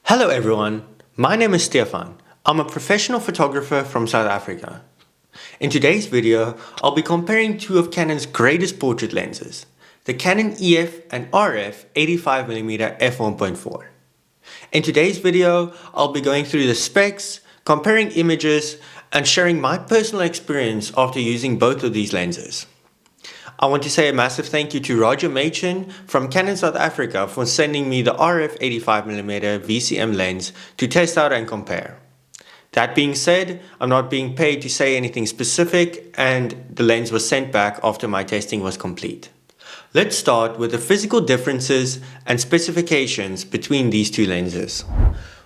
Hello everyone, my name is Stefan. I'm a professional photographer from South Africa. In today's video, I'll be comparing two of Canon's greatest portrait lenses, the Canon EF and RF 85mm f1.4. In today's video, I'll be going through the specs, comparing images, and sharing my personal experience after using both of these lenses. I want to say a massive thank you to Roger Machin from Canon South Africa for sending me the RF85mm VCM lens to test out and compare. That being said, I'm not being paid to say anything specific, and the lens was sent back after my testing was complete. Let's start with the physical differences and specifications between these two lenses.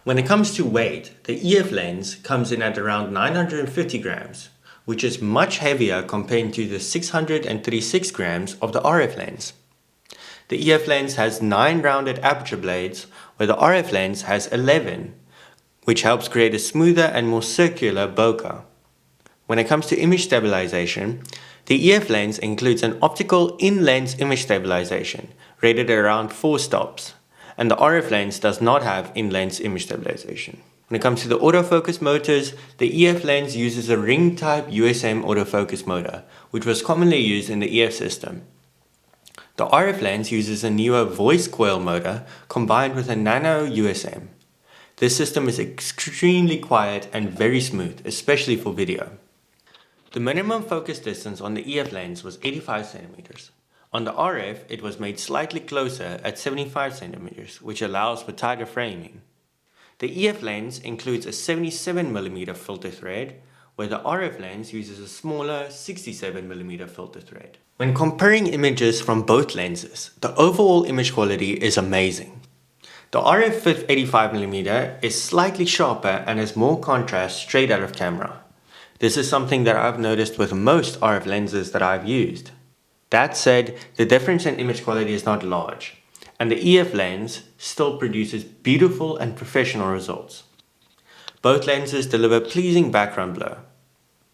When it comes to weight, the EF lens comes in at around 950 grams, which is much heavier compared to the 636 grams of the RF lens. The EF lens has 9 rounded aperture blades, where the RF lens has 11, which helps create a smoother and more circular bokeh. When it comes to image stabilization, the EF lens includes an optical in-lens image stabilization, rated at around 4 stops, and the RF lens does not have in-lens image stabilization. When it comes to the autofocus motors, the EF lens uses a ring-type USM autofocus motor, which was commonly used in the EF system. The RF lens uses a newer voice coil motor combined with a nano USM. This system is extremely quiet and very smooth, especially for video. The minimum focus distance on the EF lens was 85 centimeters. On the RF, it was made slightly closer at 75 centimeters, which allows for tighter framing. The EF lens includes a 77mm filter thread, where the RF lens uses a smaller 67mm filter thread. When comparing images from both lenses, the overall image quality is amazing. The RF 85mm is slightly sharper and has more contrast straight out of camera. This is something that I've noticed with most RF lenses that I've used. That said, the difference in image quality is not large, and the EF lens still produces beautiful and professional results. Both lenses deliver pleasing background blur.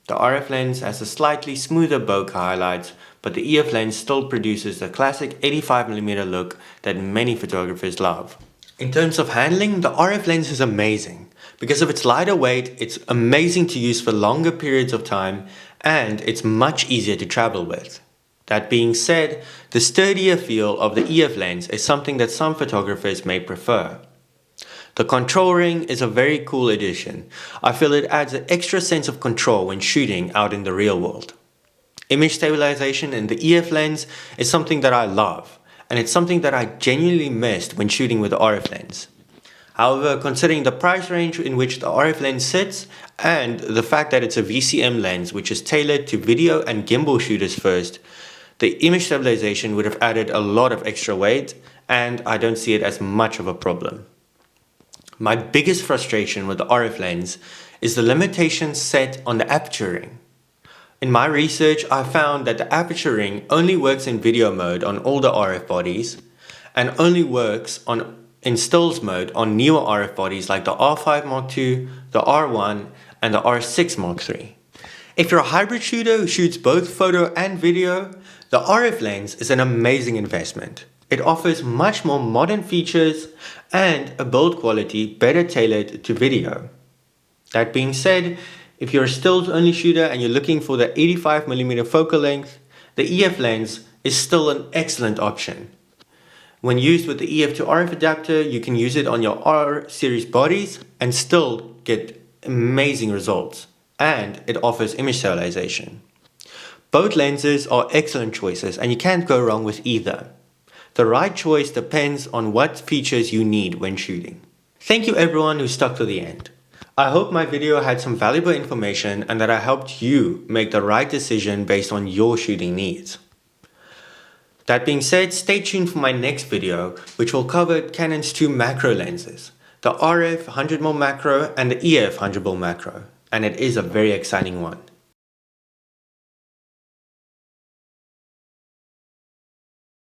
The RF lens has a slightly smoother bokeh highlights, but the EF lens still produces the classic 85mm look that many photographers love. In terms of handling, the RF lens is amazing. Because of its lighter weight, it's amazing to use for longer periods of time, and it's much easier to travel with. That being said, the sturdier feel of the EF lens is something that some photographers may prefer. The control ring is a very cool addition. I feel it adds an extra sense of control when shooting out in the real world. Image stabilization in the EF lens is something that I love, and it's something that I genuinely missed when shooting with the RF lens. However, considering the price range in which the RF lens sits, and the fact that it's a VCM lens which is tailored to video and gimbal shooters first, the image stabilization would have added a lot of extra weight, and I don't see it as much of a problem. My biggest frustration with the RF lens is the limitations set on the aperture ring. In my research, I found that the aperture ring only works in video mode on older RF bodies, and only works in stills mode on newer RF bodies like the R5 Mark II, the R1, and the R6 Mark III. If you're a hybrid shooter who shoots both photo and video, the RF lens is an amazing investment. It offers much more modern features and a build quality better tailored to video. That being said, if you're a stills only shooter and you're looking for the 85mm focal length, the EF lens is still an excellent option. When used with the EF to RF adapter, you can use it on your R series bodies and still get amazing results, and it offers image stabilization. Both lenses are excellent choices, and you can't go wrong with either. The right choice depends on what features you need when shooting. Thank you everyone who stuck to the end. I hope my video had some valuable information and that I helped you make the right decision based on your shooting needs. That being said, stay tuned for my next video, which will cover Canon's two macro lenses, the RF 100mm macro and the EF 100mm macro, and it is a very exciting one.